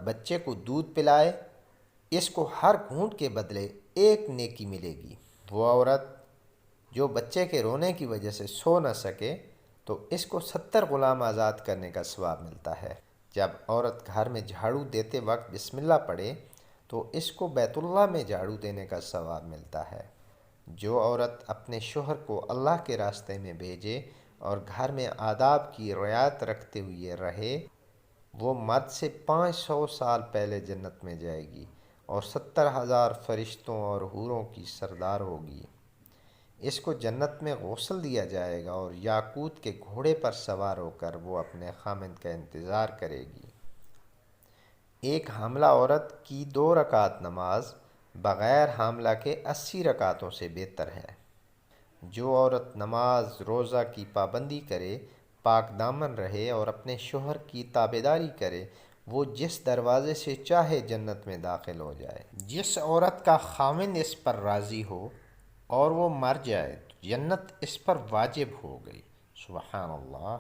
بچے کو دودھ پلائے، اس کو ہر گھونٹ کے بدلے ایک نیکی ملے گی۔ وہ عورت جو بچے کے رونے کی وجہ سے سو نہ سکے تو اس کو 70 غلام آزاد کرنے کا ثواب ملتا ہے۔ جب عورت گھر میں جھاڑو دیتے وقت بسم اللہ پڑھے تو اس کو بیت اللہ میں جھاڑو دینے کا ثواب ملتا ہے۔ جو عورت اپنے شوہر کو اللہ کے راستے میں بھیجے اور گھر میں آداب کی رعایت رکھتے ہوئے رہے، وہ مرد سے 500 سال پہلے جنت میں جائے گی اور 70,000 فرشتوں اور حوروں کی سردار ہوگی۔ اس کو جنت میں غسل دیا جائے گا اور یاقوت کے گھوڑے پر سوار ہو کر وہ اپنے خامند کا انتظار کرے گی۔ ایک حاملہ عورت کی 2 رکعت نماز بغیر حاملہ کے 80 رکعتوں سے بہتر ہے۔ جو عورت نماز روزہ کی پابندی کرے، پاک دامن رہے اور اپنے شوہر کی تابعداری کرے، وہ جس دروازے سے چاہے جنت میں داخل ہو جائے۔ جس عورت کا خاوند اس پر راضی ہو اور وہ مر جائے تو جنت اس پر واجب ہو گئی۔ سبحان اللہ۔